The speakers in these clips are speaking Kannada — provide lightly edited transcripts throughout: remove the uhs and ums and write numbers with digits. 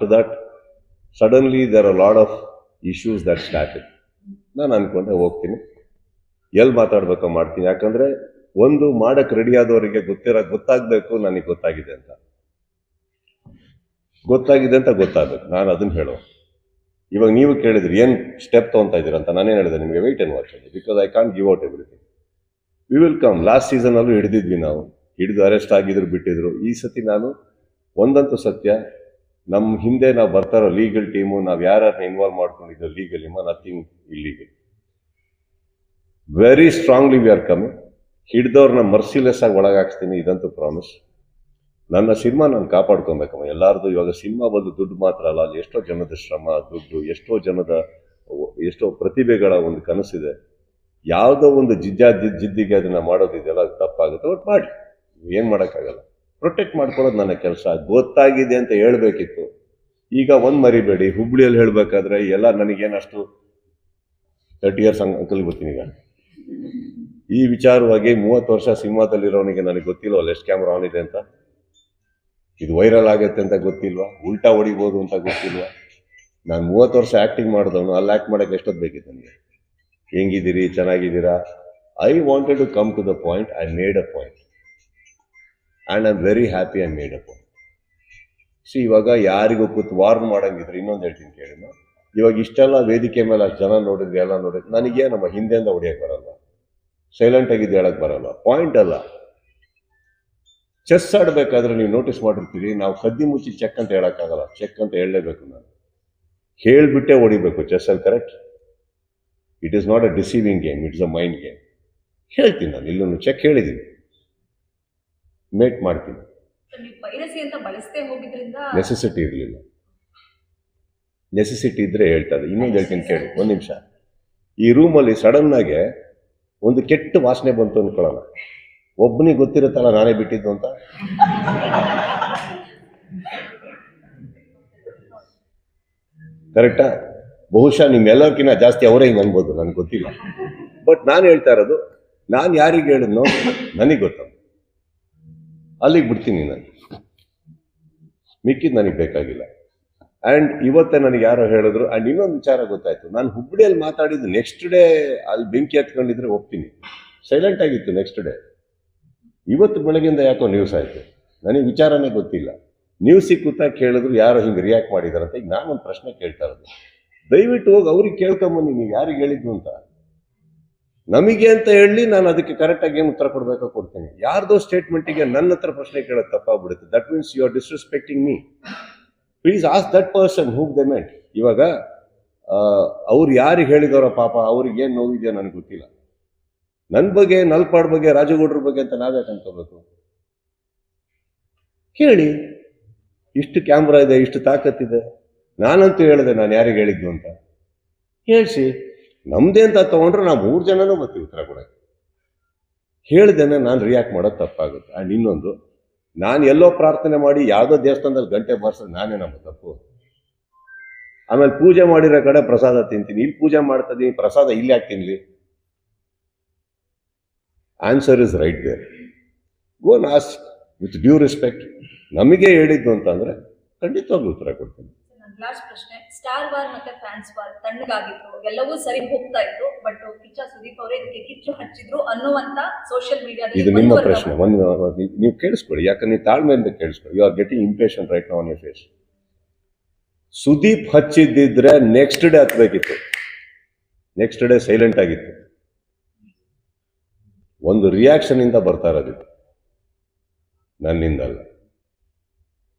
that suddenly there are a lot of issues that started. ನಾನು ಅನ್ಕೊಂಡೆ ಹೋಗ್ತೀನಿ, ಎಲ್ಲಿ ಮಾತಾಡ್ಬೇಕೋ ಮಾಡ್ತೀನಿ. ಯಾಕಂದ್ರೆ ಒಂದು ಮಾಡಕ್ ರೆಡಿ ಆದವರಿಗೆ ಗೊತ್ತಾಗ್ಬೇಕು ನನಗೆ ಗೊತ್ತಾಗಿದೆ ಅಂತ ಗೊತ್ತಾಗ್ಬೇಕು. ನಾನು ಅದನ್ನ ಹೇಳೋ. ಇವಾಗ ನೀವು ಕೇಳಿದ್ರಿ ಏನ್ ಸ್ಟೆಪ್ ತಗೊಂತಾ ಇದೀರ ಅಂತ. ನಾನೇನು ಹೇಳಿದೆ ನಿಮಗೆ, wait and watch, because I can't give out everything. We will come. Last season ಅಲ್ಲೂ ಹಿಡಿದಿದ್ವಿ ನಾವು, ಹಿಡಿದು ಅರೆಸ್ಟ್ ಆಗಿದ್ರು, ಬಿಟ್ಟಿದ್ರು. ಈ ಸತಿ ನಾನು ಒಂದಂತೂ ಸತ್ಯ, ನಮ್ಮ ಹಿಂದೆ ನಾವು ಬರ್ತಾರೋ ಲೀಗಲ್ ಟೀಮು, ನಾವು ಯಾರನ್ನ ಇನ್ವಾಲ್ವ್ ಮಾಡ್ಕೊಂಡಿದ್ದೋ legally, nothing illegal. Very strongly we are coming. ಹಿಡ್ದವ್ರನ್ನ ಮರ್ಸಿಲೆಸ್ ಆಗಿ ಒಳಗಾಕ್ಸ್ತೀನಿ, ಇದಂತೂ ಪ್ರಾಮಿಸ್. ನನ್ನ ಸಿನಿಮಾ ನಾನು ಕಾಪಾಡ್ಕೊಬೇಕಮ್ಮ. ಎಲ್ಲಾರ್ದು ಇವಾಗ ಸಿನಿಮಾ ಬಂದು ದುಡ್ಡು ಮಾತ್ರ ಅಲ್ಲ, ಅಲ್ಲಿ ಎಷ್ಟೋ ಜನದ ಶ್ರಮ, ದುಡ್ಡು, ಎಷ್ಟೋ ಪ್ರತಿಭೆಗಳ ಒಂದು ಕನಸಿದೆ. ಯಾವುದೋ ಒಂದು ಜಿದ್ದಿಗೆ ಅದನ್ನ ಮಾಡೋದಿದೆಯಲ್ಲ, ಅದು ತಪ್ಪಾಗುತ್ತೆ. ಬಟ್ ಮಾಡಿ, ಏನ್ ಮಾಡೋಕ್ಕಾಗಲ್ಲ. ಪ್ರೊಟೆಕ್ಟ್ ಮಾಡ್ಕೊಳ್ಳೋದು ನನ್ನ ಕೆಲಸ. ಗೊತ್ತಾಗಿದೆ ಅಂತ ಹೇಳ್ಬೇಕಿತ್ತು. ಈಗ ಒಂದ್ ಮರಿಬೇಡಿ, ಹುಬ್ಳಿಯಲ್ಲಿ ಹೇಳ್ಬೇಕಾದ್ರೆ ಎಲ್ಲ ನನಗೇನಷ್ಟು 30 years ಅಂಕಲ್ ಗೊತ್ತೀನಿ. ಈಗ ಈ ವಿಚಾರವಾಗಿ 30 ವರ್ಷ ಸಿನಿಮಾದಲ್ಲಿರೋನಿಗೆ ನನಗೆ ಗೊತ್ತಿಲ್ವ ಅಲ್ಲಿ ಎಷ್ಟು ಕ್ಯಾಮ್ರಾ ಆನ್ ಇದೆ ಅಂತ, ಇದು ವೈರಲ್ ಆಗತ್ತೆ ಅಂತ ಗೊತ್ತಿಲ್ವಾ, ಉಲ್ಟಾ ಹೊಡಿಬೋದು ಅಂತ ಗೊತ್ತಿಲ್ವಾ. ನಾನು 30 ವರ್ಷ ಆಕ್ಟಿಂಗ್ ಮಾಡಿದವನು, ಅಲ್ಲಿ ಆಕ್ಟ್ ಮಾಡಕ್ಕೆ ಎಷ್ಟೊತ್ತು ಬೇಕಿತ್ತು ನನಗೆ. ಹೆಂಗಿದ್ದೀರಿ, ಚೆನ್ನಾಗಿದ್ದೀರಾ? I wanted to come to the point. I made a point and I am very happy I made a point. ಇವಾಗ ಯಾರಿಗೂ ಕೂತು ವಾರ್ನ್ ಮಾಡಂಗಿದ್ರೆ ಇನ್ನೊಂದು ಹೇಳ್ತೀನಿ ಕೇಳಿ. ಇವಾಗ ಇಷ್ಟೆಲ್ಲ ವೇದಿಕೆ ಮೇಲೆ ಅಷ್ಟು ಜನ ನೋಡಿದ್ರಿ, ಎಲ್ಲ ನೋಡಿದ್ರಿ, ನನಗೆ ನಮ್ಮ ಹಿಂದೆಯಿಂದ ಹೊಡಿಯಕ್ಕೆ ಬರಲ್ಲ, ಸೈಲೆಂಟ್ ಆಗಿದ್ದು ಹೇಳಕ್ ಬರಲ್ಲ. ಪಾಯಿಂಟ್ ಅಲ್ಲ. ಚೆಸ್ ಆಡ್ಬೇಕಾದ್ರೆ ನೀವು ನೋಟಿಸ್ ಮಾಡಿರ್ತೀರಿ, ನಾವು ಕದ್ದಿ ಮುಚ್ಚಿ ಚೆಕ್ ಅಂತ ಹೇಳಕ್ಕಾಗಲ್ಲ. ಚೆಕ್ ಅಂತ ಹೇಳಲೇಬೇಕು. ನಾನು ಹೇಳ್ಬಿಟ್ಟೆ ಹೊಡಿಬೇಕು ಚೆಸ್ಸಲ್ಲಿ, correct? It is not a deceiving game, it's a mind game. ಹೇಳ್ತೀನಿ ನಾನು, ಇಲ್ಲೂ ಚೆಕ್ ಹೇಳಿದ್ದೀನಿ, ಮೇಕ್ ಮಾಡ್ತೀನಿ. ನೆಸೆಸಿಟಿ ಇರಲಿಲ್ಲ. ನೆಸೆಸಿಟಿ ಇದ್ರೆ ಹೇಳ್ತಾರೆ. ಇನ್ನೊಂದು ಹೇಳ್ತೀನಿ ಕೇಳಿ, ಒಂದು ನಿಮಿಷ. ಈ ರೂಮಲ್ಲಿ ಸಡನ್ ಆಗಿ ಒಂದು ಕೆಟ್ಟ ವಾಸನೆ ಬಂತು ಅನ್ಕೊಳ್ಳೋಣ, ಒಬ್ಬನಿಗೆ ಗೊತ್ತಿರುತ್ತಲ್ಲ ನಾನೇ ಬಿಟ್ಟಿದ್ದು ಅಂತ. ಕರೆಕ್ಟಾ? ಬಹುಶಃ ನಿಮ್ಮೆಲ್ಲರಿಗಿಂತ ಜಾಸ್ತಿ ಅವರೇ ಹಿಂಗೆ ಅನ್ಬೋದು, ನನ್ಗೆ ಗೊತ್ತಿಲ್ಲ. ಬಟ್ ನಾನು ಹೇಳ್ತಾ ಇರೋದು, ನಾನು ಯಾರಿಗೆ ಹೇಳಿದ್ನೋ ನನಗೆ ಗೊತ್ತ, ಅಲ್ಲಿಗೆ ಬಿಡ್ತೀನಿ ನಾನು. ಮಿಕ್ಕಿದ್ದು ನನಗೆ ಬೇಕಾಗಿಲ್ಲ. ಆ್ಯಂಡ್ ಇವತ್ತೇ ನನಗೆ ಯಾರೋ ಹೇಳಿದ್ರು. ಆ್ಯಂಡ್ ಇನ್ನೊಂದು ವಿಚಾರ ಗೊತ್ತಾಯ್ತು, ನಾನು ಹುಬ್ಬಳ್ಳಿಯಲ್ಲಿ ಮಾತಾಡಿದ್ದು ನೆಕ್ಸ್ಟ್ ಡೇ ಅಲ್ಲಿ ಬೆಂಕಿ ಹತ್ಕೊಂಡಿದ್ರೆ ಹೋಗ್ತೀನಿ, ಸೈಲೆಂಟ್ ಆಗಿತ್ತು ನೆಕ್ಸ್ಟ್ ಡೇ. ಇವತ್ತು ಬೆಳಗ್ಗೆಯಿಂದ ಯಾಕೋ ನ್ಯೂಸ್ ಆಯಿತು, ನನಗೆ ವಿಚಾರನೇ ಗೊತ್ತಿಲ್ಲ. ನ್ಯೂಸ್ ಸಿಕ್ಕುತ್ತಾ ಕೇಳಿದ್ರು ಯಾರೋ ಹಿಂಗೆ ರಿಯಾಕ್ಟ್ ಮಾಡಿದಾರಂತ. ಈಗ ನಾನೊಂದು ಪ್ರಶ್ನೆ ಕೇಳ್ತಾ ಇರೋದು, ದಯವಿಟ್ಟು ಹೋಗಿ ಅವ್ರಿಗೆ ಕೇಳ್ಕೊಂಬನ್ನಿ, ನೀವು ಯಾರಿಗೆ ಹೇಳಿದ್ದು ಅಂತ. ನಮಗೆ ಅಂತ ಹೇಳಿ ನಾನು ಅದಕ್ಕೆ ಕರೆಕ್ಟಾಗಿ ಏನು ಉತ್ತರ ಕೊಡಬೇಕೋ ಕೊಡ್ತೀನಿ. ಯಾರ್ದೋ ಸ್ಟೇಟ್ಮೆಂಟಿಗೆ ನನ್ನ ಹತ್ರ ಪ್ರಶ್ನೆ ಕೇಳೋದು ತಪ್ಪಾಗ್ಬಿಡುತ್ತೆ. That means you are disrespecting me. Please ask that person who they meant. ಇವಾಗ ಅವ್ರು ಯಾರಿಗೆ ಹೇಳಿದವರ ಪಾಪ, ಅವ್ರಿಗೆ ಏನು ನೋವಿದೆಯೋ ನನಗೆ ಗೊತ್ತಿಲ್ಲ. ನನ್ನ ಬಗ್ಗೆ, ನಲ್ಪಾಡ್ ಬಗ್ಗೆ, ರಾಜಗೌಡ್ರ ಬಗ್ಗೆ ಅಂತ ನಾವ್ಯಾಕೆ ಅನ್ಕೋಬೇಕು? ಕೇಳಿ, ಇಷ್ಟು ಕ್ಯಾಮ್ರಾ ಇದೆ, ಇಷ್ಟು ತಾಕತ್ತಿದೆ. ನಾನಂತೂ ಹೇಳಿದೆ ನಾನು ಯಾರಿಗೆ ಹೇಳಿದ್ದು ಅಂತ. ಹೇಳ್ಸಿ, ನಮ್ದೇ ಅಂತ ತಗೊಂಡ್ರೆ ನಾವು 3 ಜನನೂ ಬರ್ತೀವಿ ಉತ್ತರ ಕೊಡಕ್ಕೆ. ಹೇಳ್ದೇನೆ ನಾನು ರಿಯಾಕ್ಟ್ ಮಾಡೋದು ತಪ್ಪಾಗುತ್ತೆ. ಆ್ಯಂಡ್ ಇನ್ನೊಂದು, ನಾನು ಎಲ್ಲೋ ಪ್ರಾರ್ಥನೆ ಮಾಡಿ ಯಾವುದೋ ದೇವಸ್ಥಾನದಲ್ಲಿ ಗಂಟೆ ಬಾರಿಸೋದು ನಾನೇ ನಮ್ಮ ತಪ್ಪು. ಆಮೇಲೆ ಪೂಜೆ ಮಾಡಿರೋ ಕಡೆ ಪ್ರಸಾದ ತಿಂತೀನಿ, ಇಲ್ಲಿ ಪೂಜೆ ಮಾಡ್ತಾ ಇದೀನಿ, ಪ್ರಸಾದ ಇಲ್ಲಿ ಯಾಕೆ ತಿನ್ಲಿ? Answer is right there. Go and ask with due respect. ನಮಗೆ ಹೇಳಿದ್ದು ಅಂತಂದ್ರೆ ಖಂಡಿತವಾಗ್ಲೂ ಉತ್ತರ ಕೊಡ್ತೀನಿ. ಲಾಸ್ಟ್ ಪ್ರಶ್ನೆ, ಸ್ಟಾರ್ ವಾರ್ ಮತ್ತೆ ಫ್ಯಾನ್ಸ್ ವಾರ್ ತಣ್ಣಗಾಗಿತ್ತು, ಎಲ್ಲವೂ ಸರಿ ಹೋಗ್ತಾ ಇತ್ತು. ಬಟ್ ಕಿಚ್ಚ ಸುದೀಪ್ ಅವರೇ ಇದಕ್ಕೆ ಕಿಚ್ಚು ಹಚ್ಚಿದ್ರು ಅನ್ನುವಂತ ಸೋಷಿಯಲ್ ಮೀಡಿಯಾದಲ್ಲಿ. ಇದು ನಿಮ್ಮ ಪ್ರಶ್ನೆ, ನೀವು ಕೇಳಿಸ್ಕೊಳ್ಳಿ. ಯಾಕಂದ್ರೆ ನೀವು ತಾಳ್ಮೆಯಿಂದ ಕೇಳಿಸ್ಕೊಳ್ಳಿ. You are getting impatient right now on your face. Sudeep ಹಚ್ಚಿದ್ದಿದ್ರೆ ನೆಕ್ಸ್ಟ್ ಡೇ ಹತ್ಬೇಕಿತ್ತು. ನೆಕ್ಸ್ಟ್ ಡೇ ಸೈಲೆಂಟ್ ಆಗಿತ್ತು. ಒಂದು ರಿಯಾಕ್ಷನ್ ಇಂದ ಬರ್ತಾ ಇರೋದಿತ್ತು, ನನ್ನಿಂದಲ್ಲ.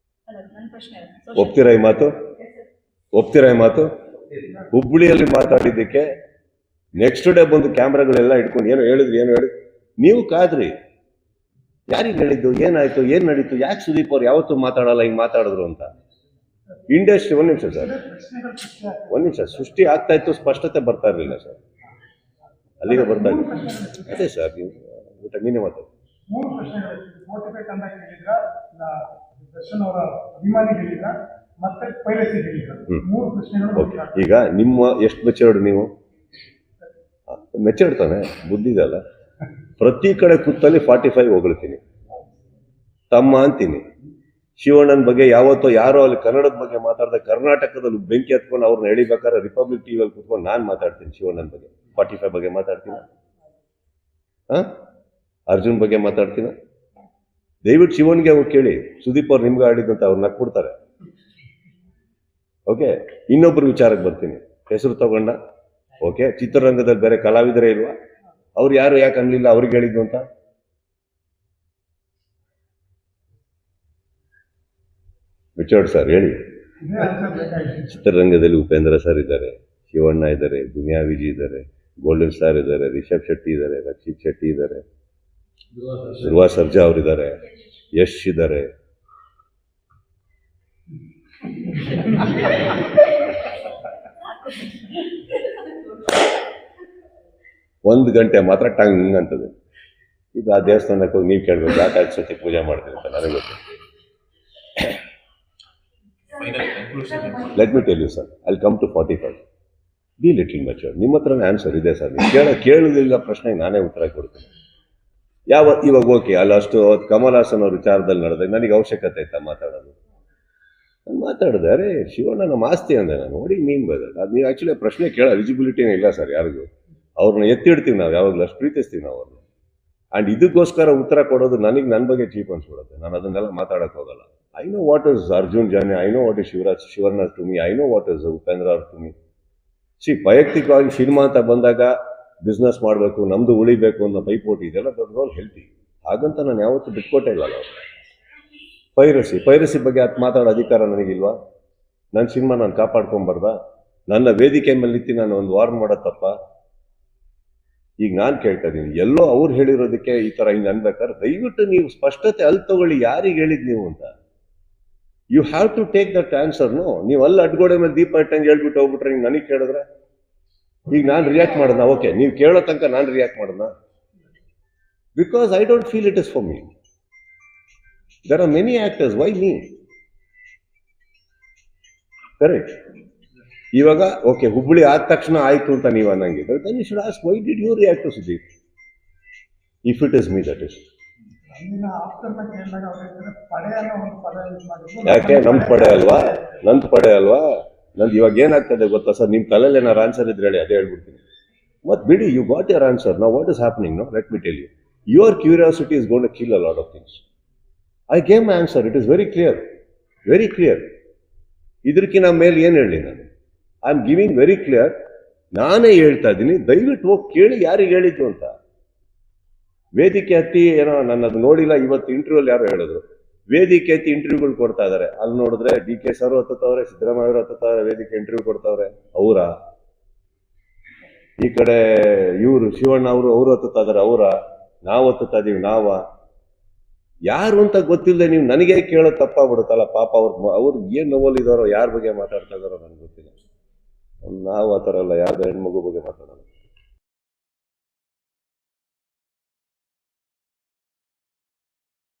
ಒಪ್ತೀರಾ ಈ ಮಾತು? ಒಪ್ತೀರಾ ಈ ಮಾತು? ಹುಬ್ಬಳ್ಳಿಯಲ್ಲಿ ಮಾತಾಡಿದ್ದಕ್ಕೆ ನೆಕ್ಸ್ಟ್ ಡೇ ಬಂದು ಕ್ಯಾಮ್ರಾಗಳೆಲ್ಲ ಇಟ್ಕೊಂಡು ಏನು ಹೇಳಿದ್ರಿ, ನೀವು ಕಾದ್ರಿ. ಯಾರಿಗೆ ಹೇಳಿದ್ದು, ಏನಾಯ್ತು, ಏನ್ ನಡೀತು, ಯಾಕೆ ಸುದೀಪ್ ಅವ್ರು ಯಾವತ್ತೂ ಮಾತಾಡಲ್ಲ, ಹಿಂಗೆ ಮಾತಾಡಿದ್ರು ಅಂತ. ಇಂಡಸ್ಟ್ರಿ, ಒಂದ್ ನಿಮಿಷ ಸರ್, ಒಂದ್ ನಿಮಿಷ. ಸೃಷ್ಟಿ ಆಗ್ತಾ ಇತ್ತು, ಸ್ಪಷ್ಟತೆ ಬರ್ತಾ ಇರಲಿಲ್ಲ ಸರ್. ಅಲ್ಲಿಗೆ ಬರ್ತಾ ಇತ್ತು. ಅದೇ ಸರ್, ನೀವು ನೀನೇ ಮಾತಾಡಿ. ಈಗ ನಿಮ್ಮ ಎಷ್ಟು ಮೆಚೂರ್ಡ್, ನೀವು ಮೆಚೂರ್ಡ್ ತಾನೆ, ಬುದ್ಧಿ ಇದಲ್ಲ. ಪ್ರತಿ ಕಡೆ ಕೂತಲ್ಲಿ 45 ಹೊಗಳ್ತೀನಿ, ತಮ್ಮ ಅಂತೀನಿ, ಶಿವಣ್ಣನ ಬಗ್ಗೆ ಯಾವತ್ತೋ ಯಾರೋ ಅಲ್ಲಿ ಕನ್ನಡದ ಬಗ್ಗೆ ಮಾತಾಡ್ದೆ, ಕರ್ನಾಟಕದಲ್ಲಿ ಬೆಂಕಿ ಹತ್ಕೊಂಡು ಅವ್ರನ್ನ ಎಳಿಬೇಕಾದ್ರೆ ರಿಪಬ್ಲಿಕ್ ಟಿವಿಯಲ್ಲಿ ಕೂತ್ಕೊಂಡು ನಾನು ಮಾತಾಡ್ತೀನಿ ಶಿವಣ್ಣನ ಬಗ್ಗೆ. 45 ಬಗ್ಗೆ ಮಾತಾಡ್ತೀನಿ, ಅರ್ಜುನ್ ಬಗ್ಗೆ ಮಾತಾಡ್ತೀನಿ. ದಯವಿಟ್ಟು ಶಿವನ್ಗೆ ಹೋಗಿ ಕೇಳಿ, ಸುದೀಪ್ ಅವ್ರು ನಿಮ್ಗೆ ಆಡಿದಂತ ಅವ್ರು ನಕ್ಬಿಡ್ತಾರೆ. ಓಕೆ, ಇನ್ನೊಬ್ರು ವಿಚಾರಕ್ಕೆ ಬರ್ತೀನಿ. ಹೆಸರು ತಗೊಂಡ, ಓಕೆ, ಚಿತ್ರರಂಗದಲ್ಲಿ ಬೇರೆ ಕಲಾವಿದರೇ ಇಲ್ವಾ? ಅವ್ರು ಯಾರು ಯಾಕೆ ಅನ್ಲಿಲ್ಲ ಅವ್ರಿಗೆ ಹೇಳಿದ್ದು ಅಂತ? ರಿಚರ್ಡ್ ಸರ್ ಹೇಳಿ. ಚಿತ್ರರಂಗದಲ್ಲಿ ಉಪೇಂದ್ರ ಸರ್ ಇದ್ದಾರೆ, ಶಿವಣ್ಣ ಇದ್ದಾರೆ, ದುನಿಯಾ ವಿಜಿ ಇದ್ದಾರೆ, ಗೋಲ್ಡನ್ ಸ್ಟಾರ್ ಇದ್ದಾರೆ, ರಿಷಬ್ ಶೆಟ್ಟಿ ಇದ್ದಾರೆ, ರಕ್ಷಿತ್ ಶೆಟ್ಟಿ ಇದ್ದಾರೆ, ಧ್ರುವ ಸರ್ಜಾ ಅವರಿದ್ದಾರೆ, ಯಶ್ ಇದ್ದಾರೆ. ಒಂದು ಗಂಟೆ ಮಾತ್ರ ಟಂಗ್ ಅಂತದೆ. ಈಗ ಆ ದೇವಸ್ಥಾನಕ್ಕೆ ಹೋಗಿ ನೀವು ಕೇಳ್ಬೇಕು, ಯಾಕೆ ಸತಿ ಪೂಜೆ ಮಾಡ್ತೀನಿ ಅಂತ ನನಗೆ ಗೊತ್ತು. Let me tell you sir, I come to 45. Be little mature. ನಿಮ್ಮ ಹತ್ರನೇ ಆನ್ಸರ್ ಇದೆ ಸರ್. ನೀವು ಕೇಳಲಿಲ್ಲ ಪ್ರಶ್ನೆಗೆ ನಾನೇ ಉತ್ತರ ಕೊಡ್ತೀನಿ. ಇವಾಗ ಓಕೆ, ಅಲ್ಲ ಅಷ್ಟು ಕಮಲ್ ಹಾಸನ್ ಅವ್ರ ವಿಚಾರದಲ್ಲಿ ನಡೆದಾಗ ನನಗೆ ಅವಶ್ಯಕತೆ ಆಯ್ತಾ ಮಾತಾಡೋದು? ನಾನು ಮಾತಾಡಿದೆ, ಅರೆ ಶಿವಣ್ಣ ನಮ್ಮ ಆಸ್ತಿ ಅಂದೆ ನಾನು. ನೋಡಿ ಮೀನ್ ಬದಲು ಅದು ನೀವು ಆ್ಯಕ್ಚುಲಿ ಪ್ರಶ್ನೆ ಕೇಳೋ ಎಲಿಜಿಬಿಲಿಟಿನೇ ಇಲ್ಲ ಸರ್ ಯಾರಿಗೂ. ಅವ್ರನ್ನ ಎತ್ತಿಡ್ತೀವಿ ನಾವು, ಯಾವಾಗಲೂ ಅಷ್ಟು ಪ್ರೀತಿಸ್ತೀವಿ ನಾವು ಅವ್ರನ್ನ. ಆ್ಯಂಡ್ ಇದಕ್ಕೋಸ್ಕರ ಉತ್ತರ ಕೊಡೋದು ನನಗೆ ನನ್ನ ಬಗ್ಗೆ ಚೀಪ್ ಅನ್ಸ್ಬಿಡುತ್ತೆ. ನಾನು ಅದನ್ನೆಲ್ಲ ಮಾತಾಡೋಕೆ ಹೋಗಲ್ಲ. I know what is Arjun Janya, I know what is Shivanna to me, I know what is Upendra ಅವ್ರ ಟು ಮಿ. ವೈಯಕ್ತಿಕವಾಗಿ ಸಿನಿಮಾ ಅಂತ ಬಂದಾಗ ಬಿಸ್ನೆಸ್ ಮಾಡಬೇಕು, ನಮ್ದು ಉಳಿಬೇಕು ಅನ್ನೋ ಪೈಪೋಟಿ ಇದೆಲ್ಲ ದೊಡ್ಡ ಹೆಲ್ತಿ. ಹಾಗಂತ ನಾನು ಯಾವತ್ತೂ ಬಿಟ್ಕೊಟ್ಟೇ ಇಲ್ಲ. ಪೈರಸಿ ಬಗ್ಗೆ ಅದು ಮಾತಾಡೋ ಅಧಿಕಾರ ನನಗಿಲ್ವಾ? ನನ್ನ ಸಿನಿಮಾ ನಾನು ಕಾಪಾಡ್ಕೊಂಬಾರ್ದ? ನನ್ನ ವೇದಿಕೆ ಮೇಲೆ ನಿಂತು ನಾನು ಒಂದು ವಾರ್ನ್ ಮಾಡೋ ತಪ್ಪ? ಈಗ ನಾನು ಕೇಳ್ತಾ ಇದ್ದೀನಿ, ಎಲ್ಲೋ ಅವ್ರು ಹೇಳಿರೋದಕ್ಕೆ ಈ ಥರ ಹಿಂಗೆ ಅನ್ಬೇಕಾದ್ರೆ ದಯವಿಟ್ಟು ನೀವು ಸ್ಪಷ್ಟತೆ ಅಲ್ಲಿ ತಗೊಳ್ಳಿ, ಯಾರಿಗೆ ಹೇಳಿದ್ ನೀವು ಅಂತ. You have to take that ಆನ್ಸರ್ನು. ನೀವು ಅಲ್ಲಿ ಅಡ್ಗೋಡೆ ಮೇಲೆ ದೀಪ ಇಟ್ಟಂಗೆ ಹೇಳ್ಬಿಟ್ಟು ಹೋಗ್ಬಿಟ್ರೆ ಹಿಂಗೆ ನನಗೆ ಕೇಳಿದ್ರೆ ಈಗ ನಾನು ರಿಯಾಕ್ಟ್ ಮಾಡೋಣ? ಓಕೆ, ನೀವು ಕೇಳೋ ತನಕ ನಾನು ರಿಯಾಕ್ಟ್ ಮಾಡೋಣ? Because I don't feel it is for me. There are many actors, why me? Correct. ಇವಾಗ ಓಕೆ, ಹುಬ್ಬಳ್ಳಿ ಆದ ತಕ್ಷಣ ಆಯ್ತು ಅಂತ ನೀವು ಅನ್ನಂಗಿದ್ರೆ then you should ask, why did you react to Sudeep? If it is me, that is. ಯಾಕೆ ನಮ್ ಪಡೆ ಅಲ್ವಾ? ನಂದು ಪಡೆ ಅಲ್ವಾ? ನಂದು ಇವಾಗ ಏನಾಗ್ತದೆ ಗೊತ್ತಾ ಸರ್? ನಿಮ್ಮ ತಲೆಯಲ್ಲಿ ಏನಾರು ಆನ್ಸರ್ ಇದ್ರೆ ಹೇಳಿ, ಅದೇ ಹೇಳ್ಬಿಡ್ತೀನಿ. ಮತ್ತೆ ಬಿಡಿ, you got your answer. Now what is happening? No, let me tell you, your curiosity is gone to kill a lot of things. I gave my answer, it is very clear, very clear. ಇದಕ್ಕಿಂತ ಮೇಲೆ ಏನು ಹೇಳಿ ನಾನು? I am giving very clear. ನಾನೇ ಹೇಳ್ತಾ ಇದ್ದೀನಿ, ದಯವಿಟ್ಟು ಹೋಗಿ ಕೇಳಿ ಯಾರಿಗೆ ಹೇಳಿದ್ದು ಅಂತ. ವೇದಿಕೆ ಹತ್ತಿ ಏನೋ ನನ್ನದು ನೋಡಿಲ್ಲ, ಇವತ್ತು ಇಂಟರ್ವ್ಯೂಲ್ಲಿ ಯಾರು ಹೇಳಿದ್ರು ವೇದಿಕೆ ಹತ್ತಿ ಇಂಟರ್ವ್ಯೂಗಳು ಕೊಡ್ತಾ ಇದಾರೆ. ಅಲ್ಲಿ ನೋಡಿದ್ರೆ DK ಸರ್ ಹತ್ತವ್ರೆ, ಸಿದ್ದರಾಮಯ್ಯ ಅವರು ಹತ್ತವ್ರೆ, ವೇದಿಕೆ ಇಂಟರ್ವ್ಯೂ ಕೊಡ್ತಾವ್ರೆ. ಅವರ ಈ ಕಡೆ ಇವರು ಶಿವಣ್ಣ ಅವರು ಹತ್ತುತ್ತಾ ಇದಾರೆ. ನಾವು ಹತ್ತುತ್ತಾ ಇದೀವಿ. ಯಾರು ಅಂತ ಗೊತ್ತಿಲ್ಲದೆ ನೀವು ನನಗೆ ಕೇಳೋದು ತಪ್ಪಾಗ್ಬಿಡುತ್ತಲ್ಲ. ಪಾಪ ಅವ್ರು ಏನ್ ನೋವಲ್ಲಿದ್ದಾರೋ, ಯಾರ ಬಗ್ಗೆ ಮಾತಾಡ್ತಾ ಇದಾರೋ ನನಗೆ ಗೊತ್ತಿಲ್ಲ. ನಾವು ಆ ಥರ ಅಲ್ಲ, ಯಾರ್ದೋ ಹೆಣ್ಮಗು ಬಗ್ಗೆ ಮಾತಾಡೋಣ.